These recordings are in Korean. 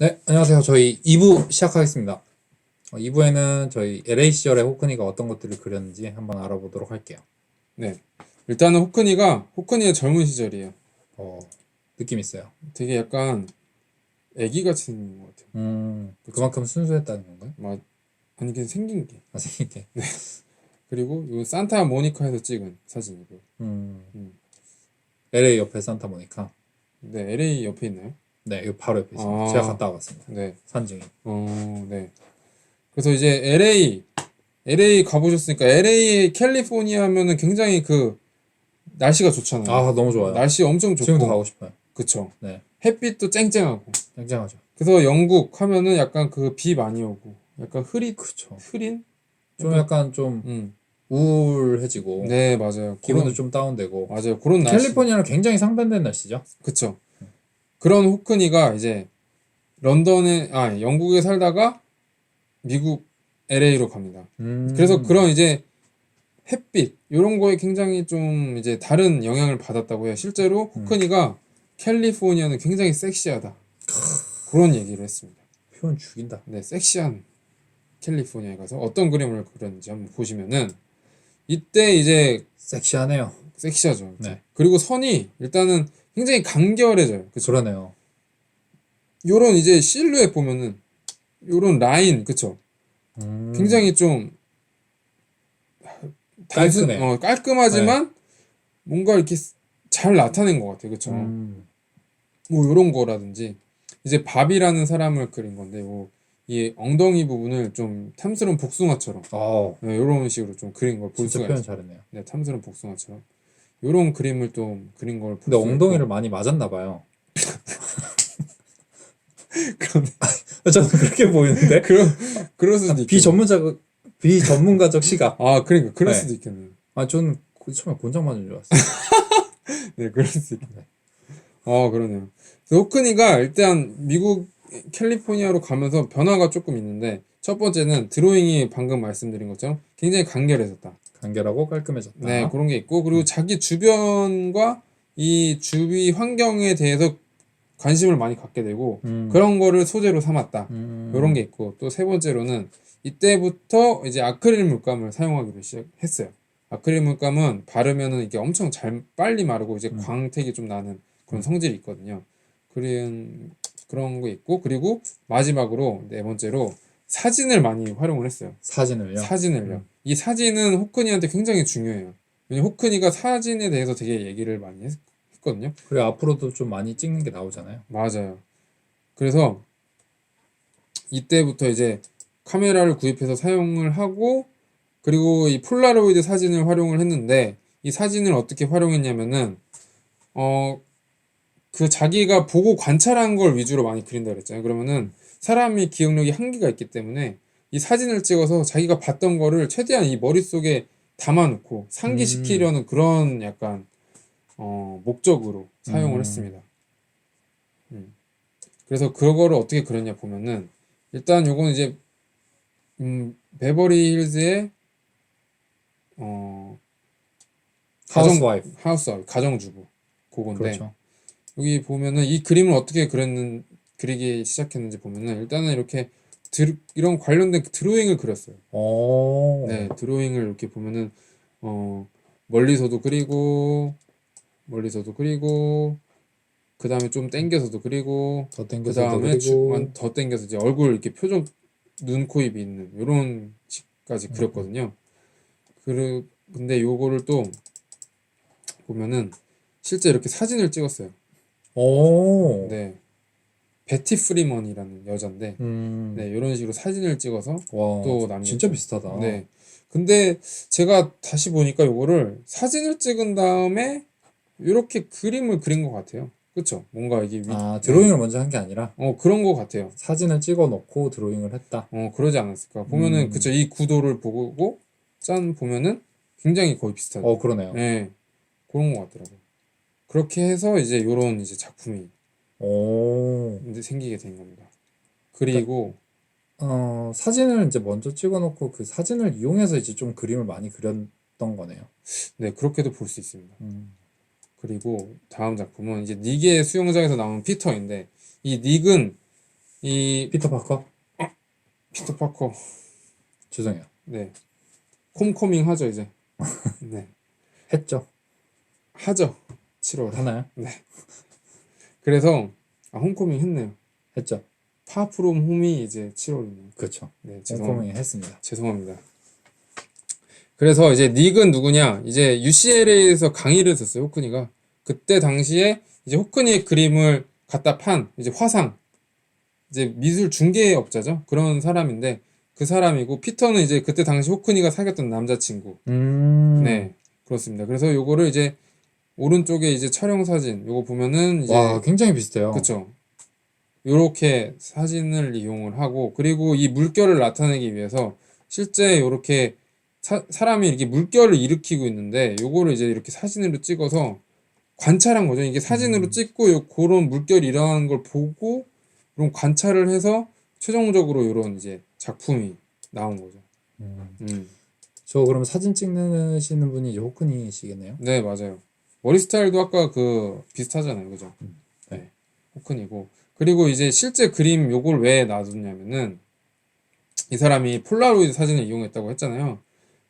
네, 안녕하세요. 저희 2부 시작하겠습니다. 2부에는 저희 LA 시절의 호크니가 어떤 것들을 그렸는지 한번 알아보도록 할게요. 네. 일단은 호크니의 젊은 시절이에요. 어, 느낌 있어요. 되게 약간 애기같이 생긴 것 같아요. 그만큼 순수했다는 건가요? 아니, 그냥 생긴 게. 아, 생긴 게. 그리고 이거 산타 모니카에서 찍은 사진이고요. LA 옆에 산타모니카. 네, LA 옆에 있나요? 네, 이거 바로 옆에 있습니다. 아, 제가 갔다 와봤습니다. 네. 산증이. 네. 그래서 이제 LA 가보셨으니까 LA 캘리포니아 하면은 굉장히 그 날씨가 좋잖아요. 아, 너무 좋아요. 날씨 엄청 지금도 좋고. 가고 싶어요. 그쵸. 네, 햇빛도 쨍쨍하고. 짱짱하죠. 그래서 영국 하면은 약간 그 비 많이 오고. 약간 그쵸. 흐린? 좀 약간 좀 음. 우울해지고, 네, 맞아요. 기분도 좀 다운되고. 맞아요. 그런 날씨. 캘리포니아는 굉장히 상반된 날씨죠. 그쵸. 그런 호크니가 이제 영국에 살다가 미국 LA로 갑니다. 그래서 그런 이제 햇빛, 이런 거에 굉장히 좀 이제 다른 영향을 받았다고 해요. 실제로 호크니가 캘리포니아는 굉장히 섹시하다. 그런 얘기를 했습니다. 표현 죽인다. 네, 섹시한 캘리포니아에 가서 어떤 그림을 그렸는지 한번 보시면은 이때 이제 섹시하네요. 섹시하죠. 그쵸? 네. 그리고 선이 일단은 굉장히 간결해져요. 그쵸? 그러네요. 요런 이제 실루엣 보면은 요런 라인, 그쵸? 굉장히 좀 깔끔해. 깔끔하지만 뭔가 이렇게 잘 나타낸 것 같아요. 그쵸? 뭐 요런 거라든지 이제 밥이라는 사람을 그린 건데 이 엉덩이 부분을 좀 탐스러운 복숭아처럼 네, 요런 식으로 좀 그린 걸 볼 진짜 수가 표현 있어요. 잘했네요. 네, 탐스러운 복숭아처럼 요런 그림을 좀 그린 걸 볼 근데 수 있고. 엉덩이를 많이 맞았나 봐요. 그런데 저는 그렇게 보이는데 그럴 수도 있겠네. 비전문가적 시각. 그러니까 그럴 네. 수도 있겠네요. 저는 처음에 곤장 맞은 줄 알았어요. 네, 그럴 수 있겠네. 그러네요. 그래서 호크니가 일단 미국 캘리포니아로 가면서 변화가 조금 있는데 첫 번째는 드로잉이 방금 말씀드린 것처럼 굉장히 간결해졌다. 간결하고 깔끔해졌다. 네, 그런 게 있고 그리고 자기 주변과 이 주위 환경에 대해서 관심을 많이 갖게 되고 그런 거를 소재로 삼았다. 이런 게 있고 또 세 번째로는 이때부터 이제 아크릴 물감을 사용하기로 시작했어요. 아크릴 물감은 바르면은 이게 엄청 잘 빨리 마르고 이제 광택이 좀 나는 그런 성질이 있거든요. 그런 거 있고 그리고 마지막으로 네 번째로 사진을 많이 활용을 했어요. 사진을요? 이 사진은 호크니한테 굉장히 중요해요. 왜냐면 호크니가 사진에 대해서 되게 얘기를 많이 했거든요. 그리고 앞으로도 좀 많이 찍는 게 나오잖아요. 맞아요. 그래서 이때부터 이제 카메라를 구입해서 사용을 하고 그리고 이 폴라로이드 사진을 활용을 했는데 이 사진을 어떻게 활용했냐면은 그 자기가 보고 관찰한 걸 위주로 많이 그린다 그랬잖아요. 그러면은 사람이 기억력이 한계가 있기 때문에 이 사진을 찍어서 자기가 봤던 거를 최대한 이 머릿속에 담아놓고 상기시키려는 그런 약간 목적으로 사용을 했습니다. 그래서 그거를 어떻게 그렸냐 보면은 일단 요거는 이제 베버리 힐즈의 하우스와이프 가정주부 그건데 그렇죠. 여기 보면은 이 그림을 어떻게 그리기 시작했는지 보면은 일단은 이렇게 이런 관련된 드로잉을 그렸어요. 네, 드로잉을 이렇게 보면은 멀리서도 그리고 그 다음에 좀 땡겨서도 그리고 더 그 땡겨서도 다음에 그리고 더 땡겨서 이제 얼굴 이렇게 표정 눈, 코, 입이 있는 요런 식까지 그렸거든요. 근데 요거를 또 보면은 실제 이렇게 사진을 찍었어요. 네. 베티 프리먼이라는 여잔데 네, 이런 식으로 사진을 찍어서 와, 또 남겼죠. 진짜 비슷하다. 네. 근데 제가 다시 보니까 요거를 사진을 찍은 다음에 이렇게 그림을 그린 것 같아요. 그쵸? 뭔가 이게 드로잉을 먼저 한 게 아니라 그런 것 같아요. 사진을 찍어 놓고 드로잉을 했다. 그러지 않았을까? 보면은 그쵸? 이 구도를 보고 짠 보면은 굉장히 거의 비슷하죠. 그러네요. 네. 그런 것 같더라고요. 그렇게 해서 이제 요런 이제 작품이 이제 생기게 된 겁니다. 그리고 사진을 이제 먼저 찍어 놓고 그 사진을 이용해서 이제 좀 그림을 많이 그렸던 거네요. 네, 그렇게도 볼 수 있습니다. 그리고 다음 작품은 이제 닉의 수영장에서 나온 피터인데 이 닉은 이 피터 파커? 피터 파커, 죄송해요. 네, 홈커밍 하죠 이제. 네, 했죠. 하죠. 7월에. 하나요? 네. 그래서 홈커밍 했네요. 했죠. 파프롬 홈이 이제 7월이네요. 그렇죠. 네, 홈커밍 했습니다. 죄송합니다. 그래서 이제 닉은 누구냐? 이제 UCLA에서 강의를 듣어요 호크니가. 그때 당시에 이제 호크니의 그림을 갖다 판 이제 화상, 이제 미술 중개업자죠. 그런 사람인데 그 사람이고, 피터는 이제 그때 당시 호크니가 사귀었던 남자친구. 네, 그렇습니다. 그래서 요거를 이제 오른쪽에 이제 촬영 사진 요거 보면은 이제 와, 굉장히 비슷해요. 그쵸. 요렇게 사진을 이용을 하고, 그리고 이 물결을 나타내기 위해서 실제 요렇게 사람이 이렇게 물결을 일으키고 있는데 요거를 이제 이렇게 사진으로 찍어서 관찰한 거죠. 이게 사진으로 찍고 그런 물결이 일어나는 걸 보고 그런 관찰을 해서 최종적으로 요런 이제 작품이 나온 거죠. 저 그럼 사진 찍으시는 분이 이제 호크니시겠네요? 네, 맞아요. 머리 스타일도 아까 그 비슷하잖아요. 그죠? 네. 호크니고. 그리고 이제 실제 그림 요걸 왜 놔뒀냐면은 이 사람이 폴라로이드 사진을 이용했다고 했잖아요.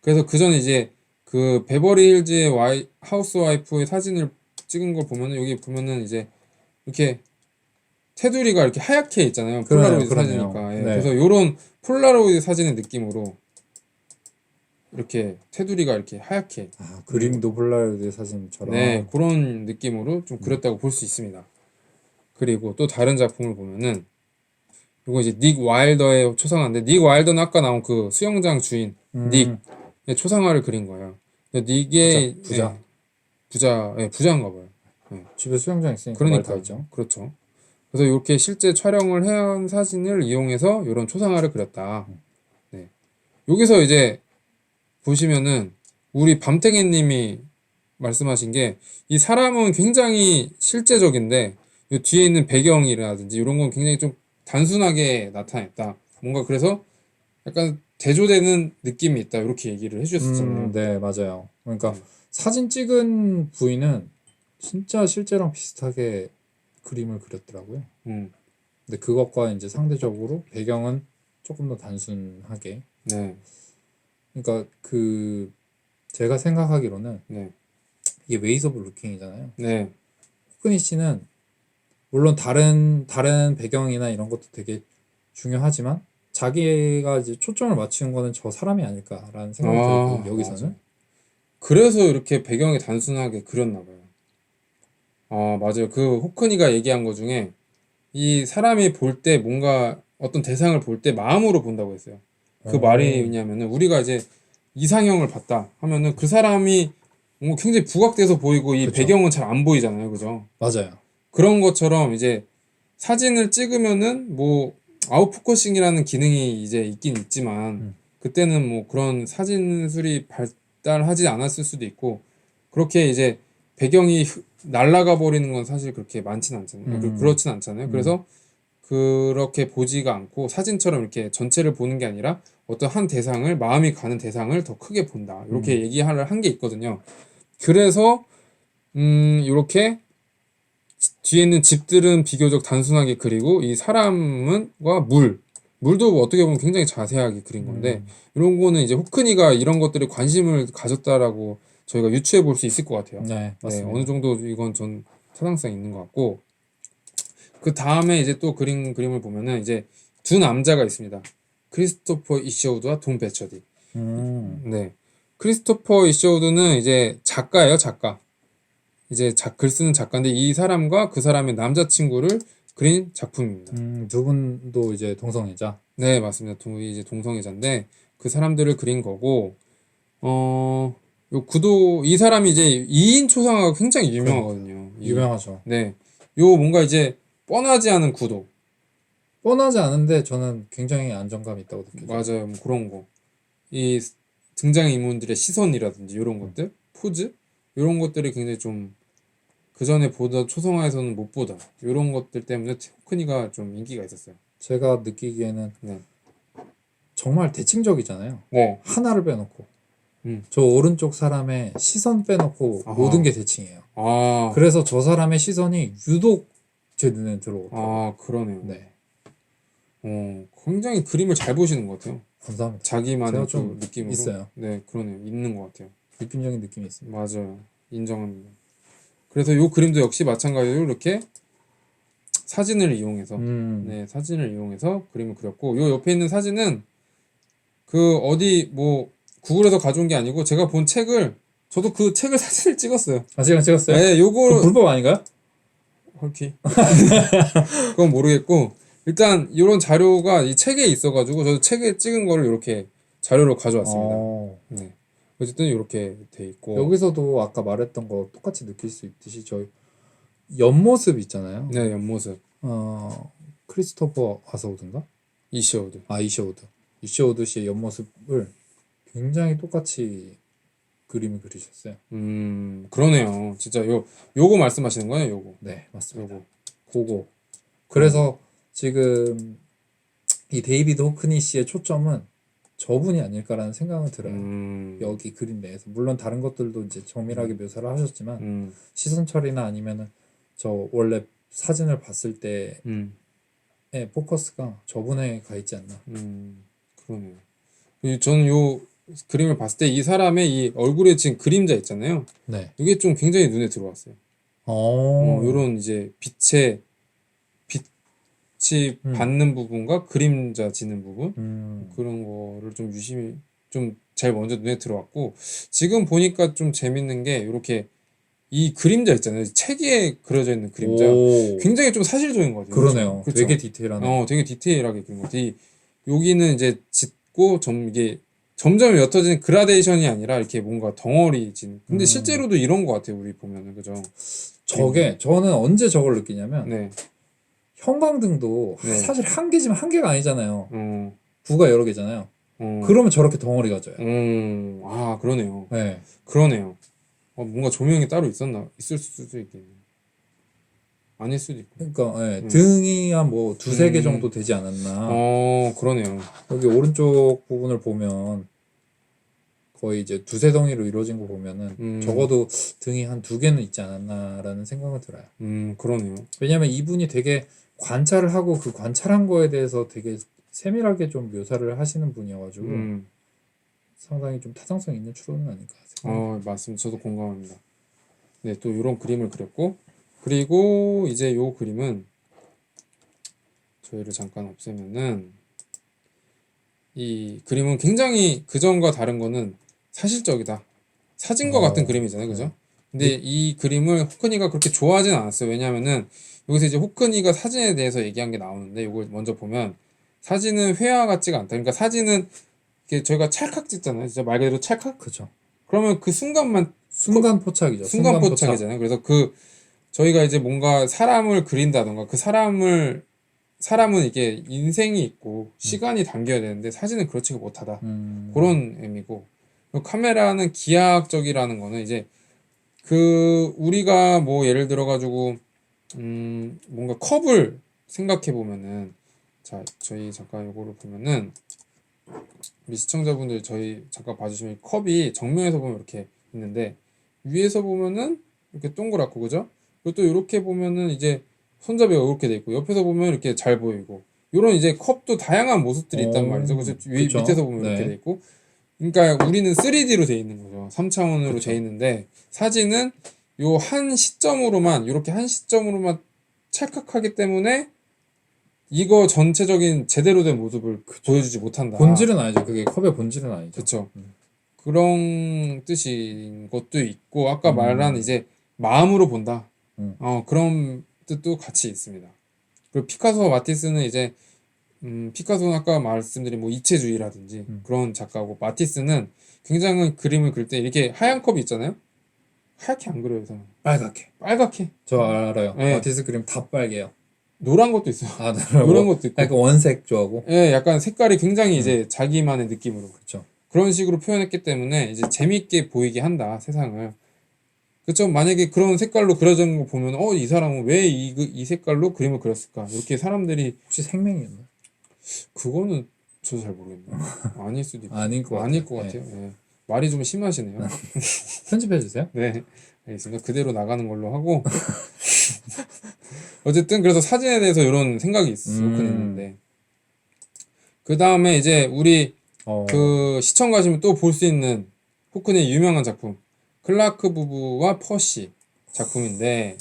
그래서 그 전에 이제 그 베버리 힐즈의 하우스 와이프의 사진을 찍은 걸 보면은 여기 보면은 이제 이렇게 테두리가 이렇게 하얗게 있잖아요. 폴라로이드 그러네요. 사진이니까. 예. 네. 그래서 요런 폴라로이드 사진의 느낌으로 이렇게 테두리가 이렇게 하얗게, 그림도 폴라로이드 사진처럼. 네, 그런 느낌으로 좀 그렸다고 볼 수 있습니다. 그리고 또 다른 작품을 보면은 이거 이제 닉 와일더의 초상화인데, 닉 와일더는 아까 나온 그 수영장 주인 닉의 초상화를 그린 거예요. 근데 닉의 부자인가 봐요. 집에 수영장 있으니까 그러니까 말다 있죠. 그렇죠. 그래서 이렇게 실제 촬영을 해온 사진을 이용해서 이런 초상화를 그렸다. 네. 여기서 이제 보시면은 우리 밤탱이님이 말씀하신 게, 이 사람은 굉장히 실제적인데 이 뒤에 있는 배경이라든지 이런 건 굉장히 좀 단순하게 나타냈다. 뭔가 그래서 약간 대조되는 느낌이 있다. 이렇게 얘기를 해주셨잖아요. 네, 맞아요. 그러니까 사진 찍은 부위는 진짜 실제랑 비슷하게 그림을 그렸더라고요. 근데 그것과 이제 상대적으로 배경은 조금 더 단순하게. 네. 그러니까 그 제가 생각하기로는 네. 이게 웨이스 오브 루킹이잖아요. 네. 호크니 씨는 물론 다른 배경이나 이런 것도 되게 중요하지만 자기가 이제 초점을 맞추는 거는 저 사람이 아닐까라는 생각이 들거든요. 여기서는. 맞아. 그래서 이렇게 배경이 단순하게 그렸나 봐요. 맞아요. 그 호크니가 얘기한 것 중에 이 사람이 볼 때 뭔가 어떤 대상을 볼 때 마음으로 본다고 했어요. 그 말이 뭐냐면은 우리가 이제 이상형을 봤다 하면은 그 사람이 뭔가 굉장히 부각돼서 보이고 이 그쵸. 배경은 잘 안 보이잖아요. 그죠? 맞아요. 그런 것처럼 이제 사진을 찍으면은 뭐 아웃포커싱이라는 기능이 이제 있긴 있지만 그때는 뭐 그런 사진술이 발달하지 않았을 수도 있고, 그렇게 이제 배경이 날아가 버리는 건 사실 그렇게 많지는 않잖아요. 그렇진 않잖아요. 그래서 그렇게 보지가 않고 사진처럼 이렇게 전체를 보는 게 아니라 어떤 한 대상을, 마음이 가는 대상을 더 크게 본다. 이렇게 얘기를 한 게 있거든요. 그래서 이렇게 뒤에 있는 집들은 비교적 단순하게 그리고 이 사람은과 물도 어떻게 보면 굉장히 자세하게 그린 건데, 이런 거는 이제 호크니가 이런 것들에 관심을 가졌다라고 저희가 유추해 볼 수 있을 것 같아요. 네, 맞습니다. 어느 정도 이건 전 타당성이 있는 것 같고, 그 다음에 이제 또 그림을 보면은 이제 두 남자가 있습니다. 크리스토퍼 이셔우드와 돈 배처디. 네, 크리스토퍼 이셔우드는 이제 작가예요, 작가. 이제 글 쓰는 작가인데 이 사람과 그 사람의 남자친구를 그린 작품입니다. 두 분도 이제 동성애자. 네, 맞습니다. 이제 동성애자인데 그 사람들을 그린 거고, 이 사람이 이제 2인 초상화가 굉장히 유명하거든요. 유명하죠. 네, 뭔가 이제 뻔하지 않은 구도. 뻔하지 않은데 저는 굉장히 안정감이 있다고 느껴요. 맞아요. 뭐 그런 거. 이 등장인물들의 시선이라든지 이런 것들, 포즈, 이런 것들이 굉장히 좀 그 전에 보던 초성화에서는 못 보던 이런 것들 때문에 호크니가 좀 인기가 있었어요. 제가 느끼기에는 네. 정말 대칭적이잖아요. 네. 하나를 빼놓고. 저 오른쪽 사람의 시선 빼놓고 모든 게 대칭이에요. 그래서 저 사람의 시선이 유독 제 눈에 들어오더라고요. 그러네요. 네. 굉장히 그림을 잘 보시는 것 같아요. 감사합니다. 자기만의 제가 또 좀 느낌으로. 있어요. 네, 그러네요. 있는 것 같아요. 느낌적인 느낌이 있습니다. 맞아요. 인정합니다. 그래서 요 그림도 역시 마찬가지로 이렇게 사진을 이용해서 네, 사진을 이용해서 그림을 그렸고 요 옆에 있는 사진은 그 어디 뭐 구글에서 가져온 게 아니고 제가 본 책을 저도 그 책을 사진을 찍었어요. 아, 제가 찍었어요? 네, 그 요거 불법 아닌가요? 헐키. 그건 모르겠고 일단 이런 자료가 이 책에 있어가지고 저도 책에 찍은 거를 이렇게 자료로 가져왔습니다. 네. 어쨌든 이렇게 돼 있고 여기서도 아까 말했던 거 똑같이 느낄 수 있듯이 저 옆모습 있잖아요. 네, 옆모습 크리스토퍼 아서우드인가? 이시오드. 이시오드 씨의 옆모습을 굉장히 똑같이 그림을 그리셨어요. 그러네요. 진짜 요거 말씀하시는 거예요, 요거. 네, 맞습니다. 요거. 그거. 그래서 지금 이 데이비드 호크니 씨의 초점은 저분이 아닐까라는 생각은 들어요. 여기 그림 내에서 물론 다른 것들도 이제 정밀하게 묘사를 하셨지만 시선 처리나 아니면은 저 원래 사진을 봤을 때의 포커스가 저분에 가 있지 않나. 그러네요. 그리고 저는 요 그림을 봤을 때 이 사람의 이 얼굴에 지금 그림자 있잖아요. 네. 이게 좀 굉장히 눈에 들어왔어요. 요런 이제 빛이 받는 부분과 그림자 지는 부분 그런 거를 좀 유심히 좀 제일 먼저 눈에 들어왔고 지금 보니까 좀 재밌는 게 이렇게 이 그림자 있잖아요. 책에 그려져 있는 그림자 굉장히 좀 사실적인 것 같아요. 그러네요. 그렇죠? 되게 디테일하네. 되게 디테일하게 그린 것 같아요. 여기는 이제 짙고 이게 점점 옅어지는 그라데이션이 아니라 이렇게 뭔가 덩어리진. 근데 실제로도 이런 것 같아요. 우리 보면은 그죠? 저는 언제 저걸 느끼냐면 네. 형광등도 네. 사실 한 개지만 한 개가 아니잖아요. 부가 여러 개잖아요. 그러면 저렇게 덩어리가 져요. 아, 그러네요. 네. 그러네요. 뭔가 조명이 따로 있을 수도 있겠네요. 아닐 수도 있고. 그러니까 네. 등이 한 뭐 두세 개 정도 되지 않았나. 그러네요. 여기 오른쪽 부분을 보면 거의 이제 두세 덩이로 이루어진 거 보면은 적어도 등이 한 두 개는 있지 않았나라는 생각은 들어요. 그러네요. 왜냐면 이분이 되게 관찰을 하고 그 관찰한 거에 대해서 되게 세밀하게 좀 묘사를 하시는 분이어가지고 상당히 좀 타당성 있는 추론은 아닐까 생각합니다. 맞습니다. 저도 공감합니다. 네, 또 이런 그림을 그렸고 그리고 이제 요 그림은 저희를 잠깐 없애면은 이 그림은 굉장히 그전과 다른 거는 사실적이다. 사진과 같은 그림이잖아요, 그죠? 근데 이 그림을 호크니가 그렇게 좋아하진 않았어요. 왜냐면은 여기서 이제 호크니가 사진에 대해서 얘기한 게 나오는데 이걸 먼저 보면 사진은 회화 같지가 않다. 그러니까 사진은 이렇게 저희가 찰칵 찍잖아요. 진짜 말 그대로 찰칵. 그렇죠. 그러면 그 순간만 순간 포착이죠. 순간 포착이잖아요. 그래서 저희가 이제 뭔가 사람을 그린다던가 사람은 이게 인생이 있고 시간이 담겨야 되는데 사진은 그렇지가 못하다. 그런 의미고 카메라는 기하학적이라는 거는 이제 우리가 뭐 예를 들어 가지고 뭔가 컵을 생각해 보면은 자 저희 잠깐 요거를 보면은 우리 시청자분들 저희 잠깐 봐주시면 컵이 정면에서 보면 이렇게 있는데 위에서 보면은 이렇게 동그랗고 그죠? 그리고 또 이렇게 보면은 이제 손잡이가 이렇게 돼 있고 옆에서 보면 이렇게 잘 보이고 요런 이제 컵도 다양한 모습들이 있단 말이죠. 그래서 밑에서 보면 이렇게 돼 있고 그러니까 우리는 3D로 돼 있는 거죠. 3차원으로 돼 있는데 사진은 요 한 시점으로만 이렇게 한 시점으로만 찰칵하기 때문에 이거 전체적인 제대로 된 모습을 보여주지 못한다. 본질은 아니죠. 그게 컵의 본질은 아니죠. 그렇죠. 그런 뜻인 것도 있고 아까 말한 이제 마음으로 본다. 그런 뜻도 같이 있습니다. 그리고 피카소와 마티스는 이제 피카소는 아까 말씀드린 뭐 이체주의라든지 그런 작가고 마티스는 굉장히 그림을 그릴 때 이렇게 하얀 컵이 있잖아요. 하얗게 안 그려요. 저는. 빨갛게. 저 알아요. 네. 마티스 그림 다 빨개요. 노란 것도 있어요. 노란 것도 있고. 약간 원색 좋아하고. 예, 약간 색깔이 굉장히 이제 자기만의 느낌으로. 그렇죠. 그런 식으로 표현했기 때문에 이제 재밌게 보이게 한다 세상을. 그렇죠. 만약에 그런 색깔로 그려진 거 보면 이 사람은 왜 이 색깔로 그림을 그렸을까? 이렇게 사람들이 혹시 생명이었나? 그거는 저도 잘 모르겠네요. 아닐 수도 있고. 아닐 것 같아요. 네. 말이 좀 심하시네요. 편집해 주세요. 네, 알겠습니다. 그대로 나가는 걸로 하고. 어쨌든 그래서 사진에 대해서 이런 생각이 있었긴 있는데 그 다음에 이제 우리 어. 그 시청 가시면 또 볼 수 있는 호크니의 유명한 작품 클라크 부부와 퍼시 작품인데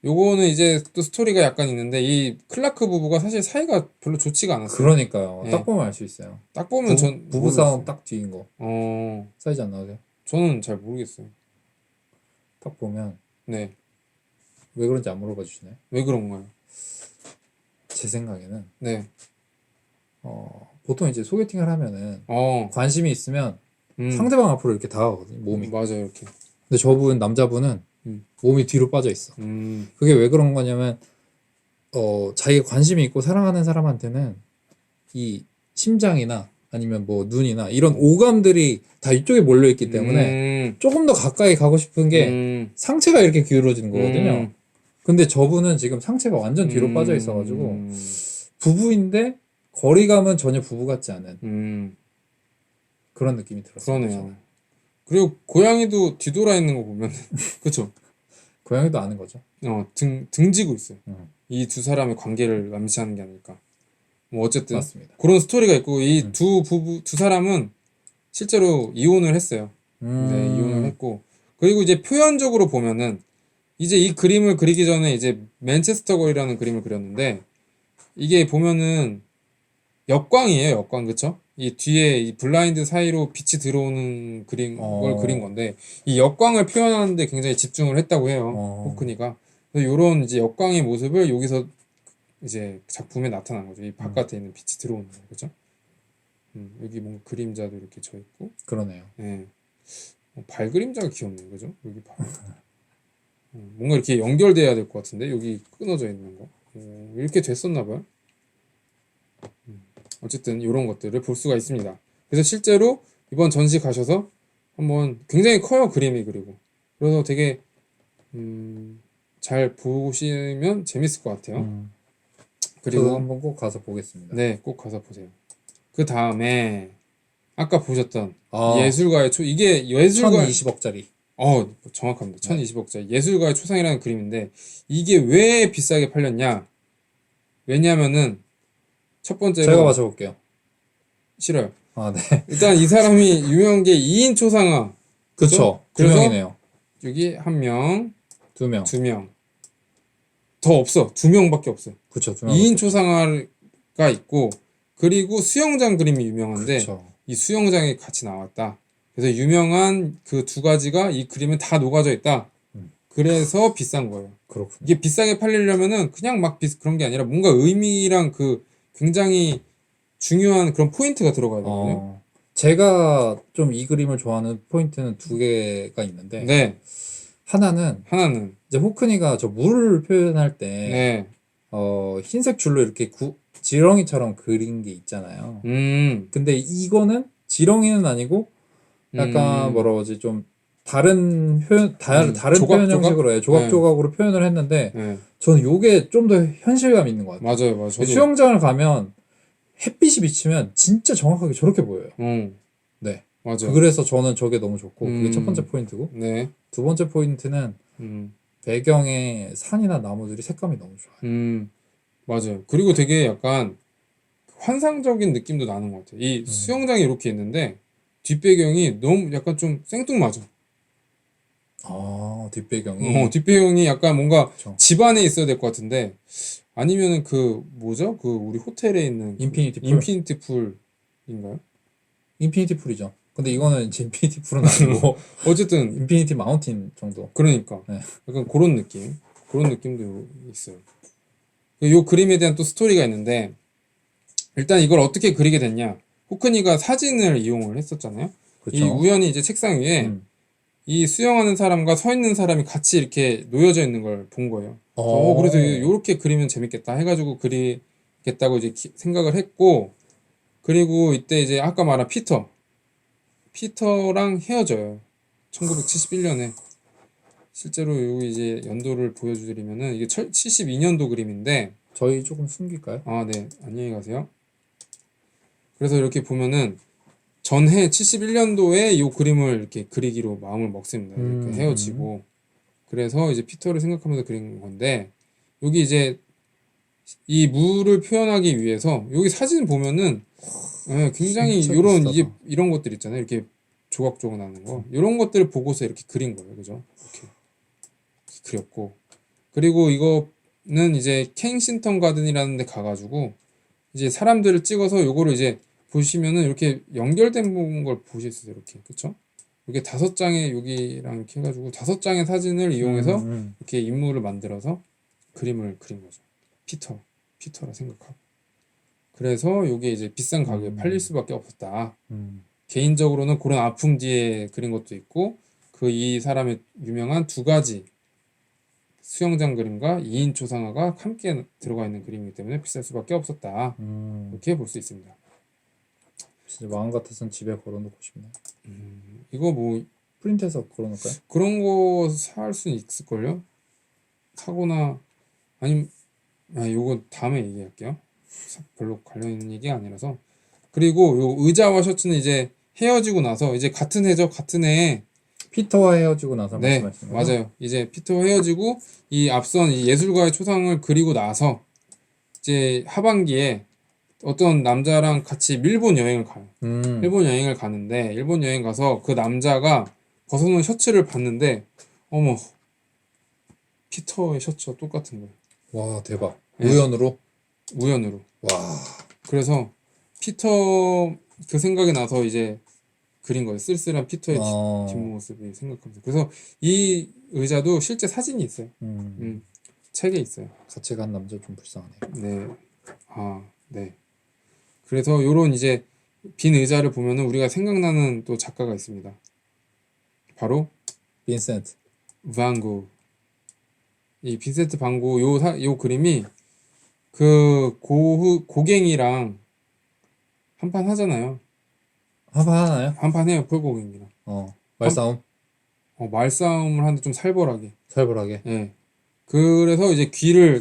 요거는 이제 또 스토리가 약간 있는데 이 클라크 부부가 사실 사이가 별로 좋지가 않았어요. 그러니까요. 네. 딱 보면 알 수 있어요. 딱 보면 전 부부 싸움 모르겠어요. 딱 뒤인 거. 어, 사이즈 안 나오세요? 저는 잘 모르겠어요. 딱 보면 네. 왜 그런지 안 물어봐 주시나요? 왜 그런가요? 제 생각에는 네. 보통 이제 소개팅을 하면은 어, 관심이 있으면 음, 상대방 앞으로 이렇게 다가가거든요. 몸이. 맞아요, 이렇게. 근데 저분 남자분은 몸이 뒤로 빠져 있어. 그게 왜 그런 거냐면 자기가 관심이 있고 사랑하는 사람한테는 이 심장이나 아니면 뭐 눈이나 이런 오감들이 다 이쪽에 몰려 있기 때문에 조금 더 가까이 가고 싶은 게 상체가 이렇게 기울어지는 거거든요. 근데 저분은 지금 상체가 완전 뒤로 빠져 있어가지고 부부인데 거리감은 전혀 부부 같지 않은 그런 느낌이 들었어요. 그러네요. 그리고 고양이도 뒤돌아 있는 거 보면 그쵸? 고양이도 아는 거죠. 등지고 있어요. 이 두 사람의 관계를 암시하는 게 아닐까. 뭐 어쨌든 맞습니다. 그런 스토리가 있고 이 두 사람은 실제로 이혼을 했어요. 네, 이혼을 했고 그리고 이제 표현적으로 보면은 이제 이 그림을 그리기 전에 이제 맨체스터 거리라는 그림을 그렸는데 이게 보면은 역광이에요, 역광. 그쵸? 이 뒤에 이 블라인드 사이로 빛이 들어오는 걸 그린 건데 이 역광을 표현하는데 굉장히 집중을 했다고 해요. 호크니가. 그래서 요런 이제 역광의 모습을 여기서 이제 작품에 나타난 거죠. 이 바깥에 있는 빛이 들어오는 거. 그죠? 여기 뭔가 그림자도 이렇게 져 있고. 그러네요. 예. 발 그림자가 귀엽네요. 그죠? 여기 발. 뭔가 이렇게 연결돼야 될 것 같은데 여기 끊어져 있는 거. 이렇게 됐었나 봐요. 어쨌든 이런 것들을 볼 수가 있습니다. 그래서 실제로 이번 전시 가셔서 한번 굉장히 커요, 그림이. 그리고 그래서 되게 잘 보시면 재밌을 것 같아요. 그리고 그리고 한번 꼭 가서 보겠습니다. 네, 꼭 가서 보세요. 그 다음에 아까 보셨던 아. 예술가의 이게 예술가 1020억짜리. 정확합니다. 1020억짜리 예술가의 초상이라는 그림인데 이게 왜 비싸게 팔렸냐? 왜냐면은 첫 번째로 제가 맞춰볼게요. 싫어요. 아, 네. 일단 이 사람이 유명한 게 2인 초상화. 그쵸. 두 그래서 명이네요. 여기 1명, 두 명. 2명. 더 없어. 2명밖에 없어요. 그쵸. 두 명. 2인 초상화가 있고 그리고 수영장 그림이 유명한데 그쵸. 이 수영장이 같이 나왔다. 그래서 유명한 그 두 가지가 이 그림에 다 녹아져 있다. 그래서 비싼 거예요. 그렇군요. 이게 비싸게 팔리려면은 그냥 막 그런 게 아니라 뭔가 의미랑 그 굉장히 중요한 그런 포인트가 들어가야 되거든요. 제가 좀 이 그림을 좋아하는 포인트는 두 개가 있는데 네. 하나는 이제 호크니가 저 물을 표현할 때 네. 흰색 줄로 이렇게 지렁이처럼 그린 게 있잖아요. 근데 이거는 지렁이는 아니고 약간 뭐라고 하지, 좀 다른 다른 표현 형식으로 조각조각으로 표현을 했는데 저는 요게 좀 더 현실감 있는 것 같아요. 맞아요, 맞아요. 수영장을 가면 햇빛이 비치면 진짜 정확하게 저렇게 보여요. 네. 맞아요. 그래서 저는 저게 너무 좋고 그게 첫 번째 포인트고 네. 두 번째 포인트는 배경에 산이나 나무들이 색감이 너무 좋아요. 맞아요. 그리고 되게 약간 환상적인 느낌도 나는 것 같아요. 이 수영장이 이렇게 있는데 뒷배경이 너무 약간 좀 생뚱맞아. 뒷배경이. 뒷배경이 약간 뭔가 그쵸. 집 안에 있어야 될 것 같은데 아니면은 그 뭐죠? 그 우리 호텔에 있는 인피니티 풀인가요? 인피니티 풀이죠. 근데 이거는 이제 인피니티 풀은 아니고 어쨌든 인피니티 마운틴 정도. 그러니까 네. 약간 그런 느낌도 있어요. 요 그림에 대한 또 스토리가 있는데 일단 이걸 어떻게 그리게 됐냐? 호크니가 사진을 이용을 했었잖아요. 그쵸. 이 우연히 이제 책상 위에 이 수영하는 사람과 서 있는 사람이 같이 이렇게 놓여져 있는 걸 본 거예요. 그래서 이렇게 그리면 재밌겠다 해가지고 그리겠다고 이제 생각을 했고, 그리고 이때 이제 아까 말한 피터랑 헤어져요. 1971년에. 실제로 여기 이제 연도를 보여드리면은 이게 72년도 그림인데, 저희 조금 숨길까요? 네. 안녕히 가세요. 그래서 이렇게 보면은 전해 71년도에 이 그림을 이렇게 그리기로 마음을 먹습니다. 이렇게 헤어지고. 그래서 이제 피터를 생각하면서 그린 건데, 여기 이제 이 물을 표현하기 위해서 여기 사진 보면은 예, 굉장히 진짜 이런 비슷하다. 이런 것들 있잖아요. 이렇게 조각조각 나는 거. 이런 것들을 보고서 이렇게 그린 거예요. 그죠? 이렇게 그렸고. 그리고 이거는 이제 켄싱턴 가든이라는 데 가가지고 이제 사람들을 찍어서 요거를 이제 보시면은 이렇게 연결된 걸 보실 수 있어요. 이렇게. 그쵸? 이게 5장의 여기랑 이렇게 해가지고 5장의 사진을 이용해서 이렇게 인물을 만들어서 그림을 그린 거죠. 피터라 생각하고. 그래서 요게 이제 비싼 가격에 팔릴 수밖에 없었다. 개인적으로는 그런 아픔 뒤에 그린 것도 있고 그 이 사람의 유명한 2가지 수영장 그림과 2인 초상화가 함께 들어가 있는 그림이기 때문에 비쌀 수밖에 없었다. 이렇게 볼 수 있습니다. 진짜 마음 같아서는 집에 걸어놓고 싶네. 이거 뭐 프린트해서 걸어놓을까요? 그런 거 살 수는 있을걸요? 사거나 아니면 요거 다음에 얘기할게요. 별로 관련 있는 얘기가 아니라서. 그리고 요 의자와 셔츠는 이제 헤어지고 나서 이제 같은 해죠. 같은 해에 피터와 헤어지고 나서 네, 말씀하시는 거죠? 맞아요. 이제 피터와 헤어지고 이 앞선 이 예술가의 초상을 그리고 나서 이제 하반기에 어떤 남자랑 같이 일본 여행을 가요. 일본 여행을 가는데 일본 여행 가서 그 남자가 벗어놓은 셔츠를 봤는데 어머 피터의 셔츠와 똑같은 거예요. 와 대박. 네. 우연으로? 우연으로. 와. 그래서 피터 그 생각이 나서 이제 그린 거예요. 쓸쓸한 피터의 뒷모습이 생각하면서. 그래서 이 의자도 실제 사진이 있어요. 책에 있어요. 같이 간 남자 좀 불쌍하네요. 네. 네. 그래서 요런 이제 빈 의자를 보면은 우리가 생각나는 또 작가가 있습니다. 바로 빈센트 반 고흐. 이 빈센트 반 고흐 요 그림이 그 고갱이랑 한판 하잖아요. 한판 하나요? 한판 해요. 폴 고갱이랑. 말싸움? 말싸움을 하는데 좀 살벌하게. 살벌하게. 예. 그래서 이제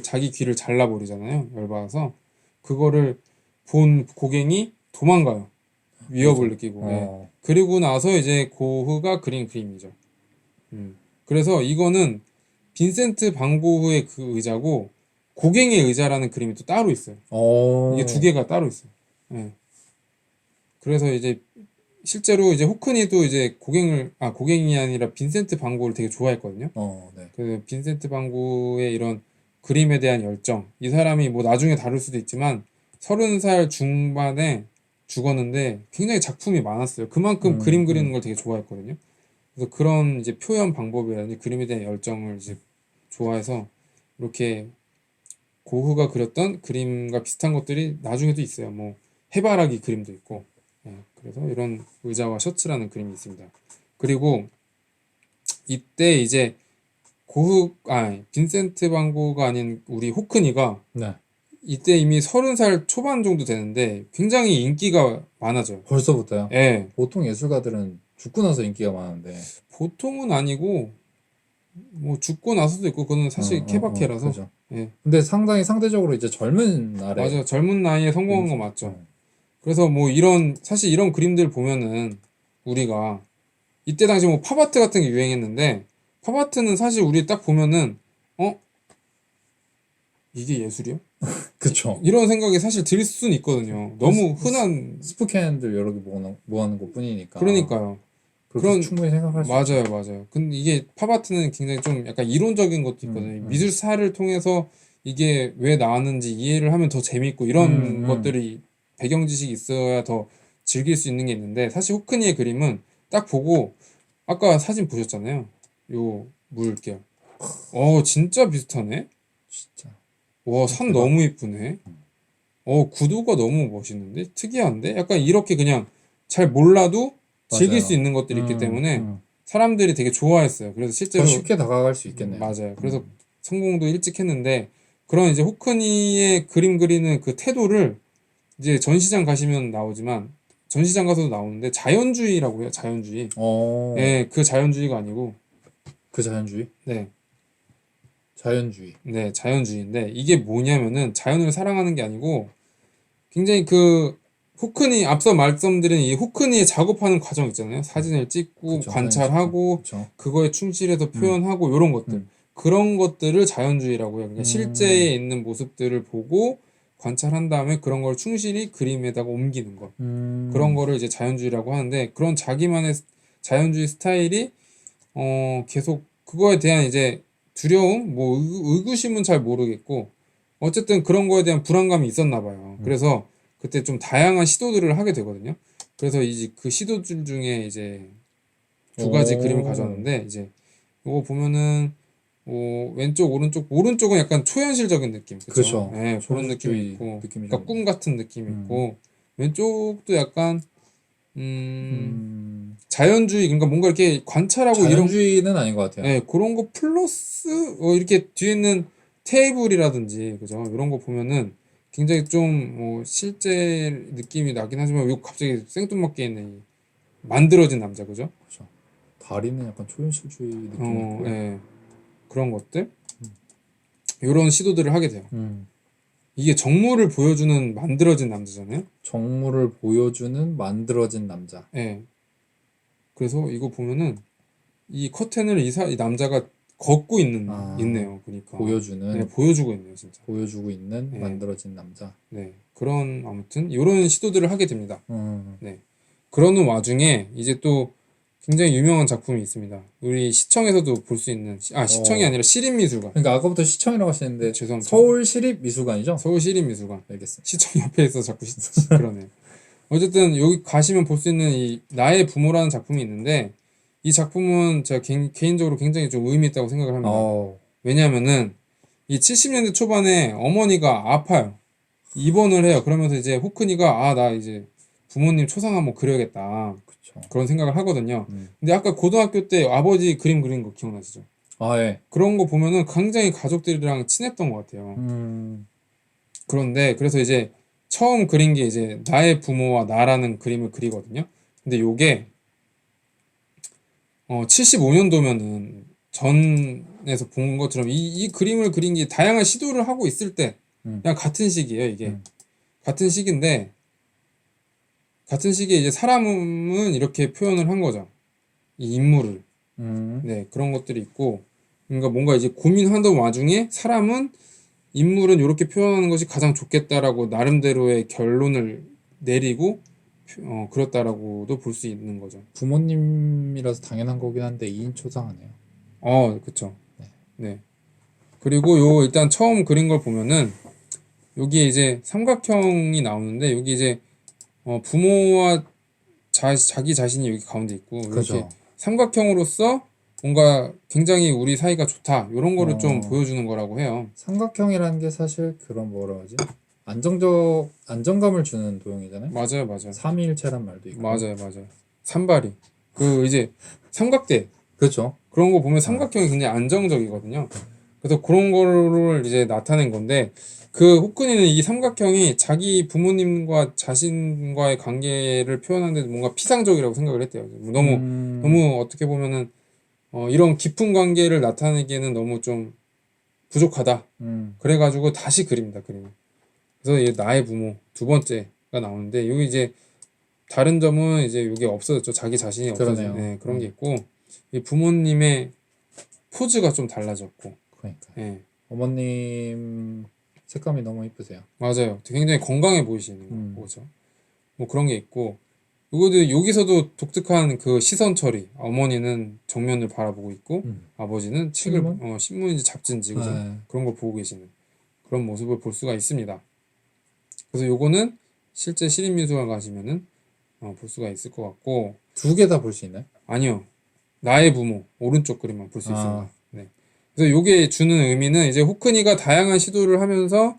자기 귀를 잘라버리잖아요. 열받아서. 그거를 본 고갱이 도망가요. 위협을 느끼고. 예. 그리고 나서 이제 고흐가 그린 그림이죠. 그래서 이거는 빈센트 반 고흐의 그 의자고 고갱의 의자라는 그림이 또 따로 있어요. 이게 2개가 따로 있어요. 예. 그래서 이제 실제로 이제 호크니도 이제 고갱이 아니라 빈센트 반 고흐를 되게 좋아했거든요. 네. 그 빈센트 반 고흐의 이런 그림에 대한 열정. 이 사람이 뭐 나중에 다룰 수도 있지만 30살 중반에 죽었는데 굉장히 작품이 많았어요. 그만큼 그림 그리는 걸 되게 좋아했거든요. 그래서 그런 이제 표현 방법이라든지 그림에 대한 열정을 이제 좋아해서 이렇게 고흐가 그렸던 그림과 비슷한 것들이 나중에도 있어요. 뭐 해바라기 그림도 있고. 그래서 이런 의자와 셔츠라는 그림이 있습니다. 그리고 이때 이제 빈센트 반 고흐가 아닌 우리 호크니가 네. 이때 이미 30살 초반 정도 되는데 굉장히 인기가 많아져요. 벌써부터요? 예. 보통 예술가들은 죽고 나서 인기가 많은데 보통은 아니고 뭐 죽고 나서도 있고 그거는 사실 케바케라서. 그죠. 예. 근데 상대적으로 이제 젊은 날에 맞아. 젊은 나이에 성공한 거 맞죠. 그래서 뭐 사실 이런 그림들 보면은 우리가 이때 당시 뭐 팝아트 같은 게 유행했는데 팝아트는 사실 우리 딱 보면은 이게 예술이야? 그쵸. 이런 생각이 사실 들 수는 있거든요. 너무 흔한 스프캔들 여러 개 모아놓은 것 뿐이니까. 그러니까요. 그런 충분히 생각할 수 맞아요, 맞아요. 근데 이게 팝아트는 굉장히 좀 약간 이론적인 것도 있거든요. 미술사를 통해서 이게 왜 나왔는지 이해를 하면 더 재밌고 이런 것들이 배경 지식이 있어야 더 즐길 수 있는 게 있는데 사실 호크니의 그림은 딱 보고 아까 사진 보셨잖아요. 요 물결. 진짜 비슷하네. 진짜. 와, 산 너무 이쁘네. 구도가 너무 멋있는데? 특이한데? 약간 이렇게 그냥 잘 몰라도 즐길 맞아요. 수 있는 것들이 있기 때문에 사람들이 되게 좋아했어요. 그래서 실제로 더 쉽게 다가갈 수 있겠네요. 맞아요. 그래서 성공도 일찍 했는데 그런 이제 호크니의 그림 그리는 그 태도를 이제 전시장 가시면 나오지만 전시장 가서도 나오는데 자연주의라고 해요. 자연주의. 네, 그 자연주의가 아니고 그 자연주의? 네. 자연주의. 네, 자연주의인데 이게 뭐냐면은 자연을 사랑하는 게 아니고 굉장히 그 호크니 앞서 말씀드린 이 호크니의 작업하는 과정 있잖아요. 사진을 찍고 그쵸, 관찰하고 그쵸. 그거에 충실해서 표현하고 이런 것들. 그런 것들을 자연주의라고 해요. 그러니까 실제에 있는 모습들을 보고 관찰한 다음에 그런 걸 충실히 그림에다가 옮기는 것. 그런 거를 이제 자연주의라고 하는데 그런 자기만의 자연주의 스타일이 계속 그거에 대한 이제 두려움, 뭐 의구심은 잘 모르겠고 어쨌든 그런 거에 대한 불안감이 있었나 봐요. 그래서 그때 좀 다양한 시도들을 하게 되거든요. 그래서 이제 그 시도들 중에 이제 두 가지 그림을 가져왔는데 이제 이거 보면은 왼쪽 오른쪽은 약간 초현실적인 느낌, 그죠? 그렇죠. 네, 그런 느낌이 있고, 느낌이 그러니까 꿈 같은 느낌이 있고 왼쪽도 약간 자연주의, 그러니까 뭔가 이렇게 관찰하고 자연주의는 아닌 것 같아요. 네, 그런 거 플러스 이렇게 뒤에 있는 테이블이라든지 그죠? 이런 거 보면은 굉장히 좀 실제 느낌이 나긴 하지만 요 갑자기 생뚱맞게 있는 이 만들어진 남자, 그죠? 그렇죠. 다리는 약간 초현실주의 느낌이 있고. 예, 그런 것들 이런 시도들을 하게 돼요. 이게 정물을 보여주는 만들어진 남자잖아요. 정물을 보여주는 만들어진 남자. 예. 그래서 이거 보면은 이 커튼을 이 남자가 걷고 있네요. 그러니까 보여주는. 네, 보여주고 있네요, 진짜. 보여주고 있는 만들어진 남자. 네, 그런 아무튼 이런 시도들을 하게 됩니다. 네, 그러는 와중에 이제 또 굉장히 유명한 작품이 있습니다. 우리 시청에서도 볼 수 있는 시청이 아니라 시립미술관. 그러니까 아까부터 시청이라고 하시는데 죄송합니다. 서울시립미술관이죠? 서울시립미술관. 알겠습니다. 시청 옆에 있어서 자꾸 그러네요. 어쨌든 여기 가시면 볼 수 있는 이 나의 부모라는 작품이 있는데 이 작품은 제가 개인적으로 굉장히 좀 의미 있다고 생각을 합니다. 왜냐하면은 이 70년대 초반에 어머니가 아파요. 입원을 해요. 그러면서 이제 호크니가 나 이제 부모님 초상 한번 그려야겠다. 그쵸. 그런 생각을 하거든요. 근데 아까 고등학교 때 아버지 그림 그린 거 기억나시죠? 예. 그런 거 보면은 굉장히 가족들이랑 친했던 것 같아요. 그런데 그래서 이제 처음 그린 게 이제 나의 부모와 나라는 그림을 그리거든요. 근데 요게 75년도면은 전에서 본 것처럼 이 그림을 그린 게 다양한 시도를 하고 있을 때 그냥 같은 시기예요, 이게. 같은 시기인데 같은 시기에 이제 사람은 이렇게 표현을 한 거죠. 이 인물을. 네, 그런 것들이 있고 그러니까 뭔가 이제 고민하던 와중에 사람은 인물은 이렇게 표현하는 것이 가장 좋겠다라고 나름대로의 결론을 내리고 그렇다라고도 볼 수 있는 거죠. 부모님이라서 당연한 거긴 한데 2인 초상하네요. 그쵸. 네. 그리고 요 일단 처음 그린 걸 보면은 여기에 이제 삼각형이 나오는데 여기 이제 부모와 자기 자신이 여기 가운데 있고 이렇게 그죠. 삼각형으로서 뭔가 굉장히 우리 사이가 좋다 이런 거를 좀 보여주는 거라고 해요. 삼각형이라는 게 사실 그런 뭐라 하지? 안정감을 주는 도형이잖아요. 맞아요. 삼위일체란 말도 있고. 맞아요. 삼발이 그 이제 삼각대 그렇죠. 그런 거 보면 삼각형이 굉장히 안정적이거든요. 그래서 그런 거를 이제 나타낸 건데 그 호크니는 이 삼각형이 자기 부모님과 자신과의 관계를 표현하는데 뭔가 피상적이라고 생각을 했대요. 너무 어떻게 보면은 이런 깊은 관계를 나타내기에는 너무 좀 부족하다. 그래가지고 다시 그립니다, 그림을. 그래서 이게 나의 부모 두 번째가 나오는데 여기 이제 다른 점은 이제 이게 없어졌죠. 자기 자신이 없어진 네, 그런 게 있고 이 부모님의 포즈가 좀 달라졌고. 그러니까. 네. 어머님 색감이 너무 이쁘세요. 맞아요. 굉장히 건강해 보이시는 거죠. 뭐 그런 게 있고 이것도 여기서도 독특한 그 시선 처리. 어머니는 정면을 바라보고 있고 아버지는 책을 신문인지 잡지인지 그죠? 그런 걸 보고 계시는 그런 모습을 볼 수가 있습니다. 그래서 요거는 실제 시립미술관 가시면은 볼 수가 있을 것 같고 두 개 다 볼 수 있나요? 아니요. 나의 부모 오른쪽 그림만 볼 수 있습니다. 네. 그래서 요게 주는 의미는 이제 호크니가 다양한 시도를 하면서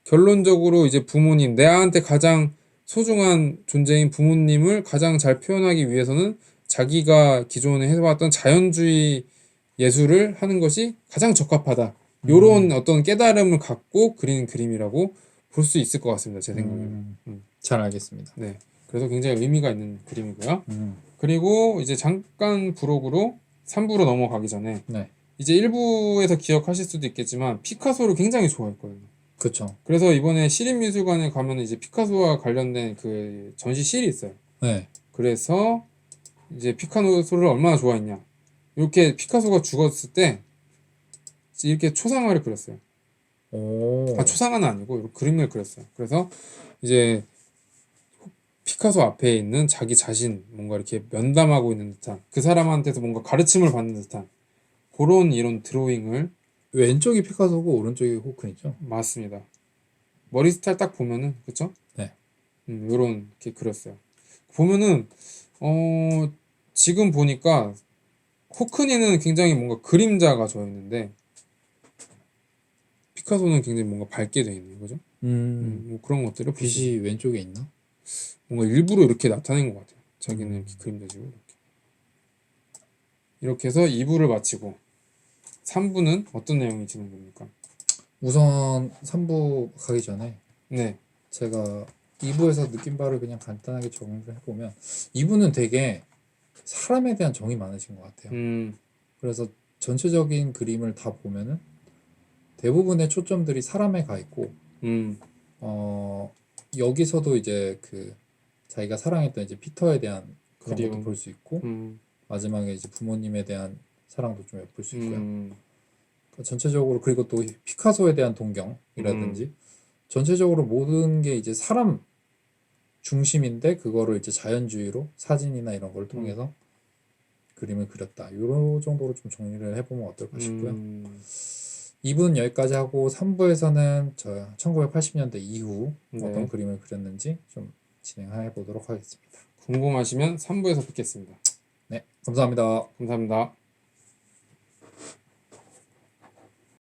결론적으로 이제 부모님 내한테 가장 소중한 존재인 부모님을 가장 잘 표현하기 위해서는 자기가 기존에 해왔던 자연주의 예술을 하는 것이 가장 적합하다. 요런 어떤 깨달음을 갖고 그린 그림이라고 볼 수 있을 것 같습니다. 제 생각에는. 잘 알겠습니다. 네. 그래서 굉장히 의미가 있는 그림이고요. 그리고 이제 잠깐 부록으로 3부로 넘어가기 전에 이제 1부에서 기억하실 수도 있겠지만 피카소를 굉장히 좋아했거든요. 그렇죠. 그래서 이번에 시립미술관에 가면 이제 피카소와 관련된 그 전시실이 있어요. 네. 그래서 이제 피카소를 얼마나 좋아했냐. 이렇게 피카소가 죽었을 때 이렇게 초상화를 그렸어요. 오. 초상화는 아니고 이렇게 그림을 그렸어요. 그래서 이제 피카소 앞에 있는 자기 자신 뭔가 이렇게 면담하고 있는 듯한 그 사람한테서 뭔가 가르침을 받는 듯한 그런 이런 드로잉을 왼쪽이 피카소고 오른쪽이 호크니죠? 맞습니다. 머리 스타일 딱 보면은 그쵸? 네. 요런 게 그렸어요. 보면은 지금 보니까 호크니는 굉장히 뭔가 그림자가 져 있는데 피카소는 굉장히 뭔가 밝게 돼 있네요, 그죠? 뭐 그런 것들을 볼 수 있어요. 빛이 왼쪽에 있나? 뭔가 일부러 이렇게 나타낸 것 같아요. 자기는 이렇게 그림자지고 이렇게 해서 2부를 마치고 3부는 어떤 내용이 진행됩니까? 우선 3부 가기 전에 네, 제가 2부에서 느낀 바를 그냥 간단하게 정리를 해보면 2부는 되게 사람에 대한 정이 많으신 것 같아요. 그래서 전체적인 그림을 다 보면은 대부분의 초점들이 사람에 가 있고 여기서도 이제 그 자기가 사랑했던 이제 피터에 대한 그런 그리움. 것도 볼 수 있고 마지막에 이제 부모님에 대한 사랑도 좀 엿볼 수 있고요. 그러니까 전체적으로 그리고 또 피카소에 대한 동경이라든지 전체적으로 모든 게 이제 사람 중심인데 그거를 이제 자연주의로 사진이나 이런 걸 통해서 그림을 그렸다. 이런 정도로 좀 정리를 해보면 어떨까 싶고요. 2부는 여기까지 하고 3부에서는 저 1980년대 이후 네. 어떤 그림을 그렸는지 좀 진행해 보도록 하겠습니다. 궁금하시면 3부에서 뵙겠습니다. 네, 감사합니다. 감사합니다.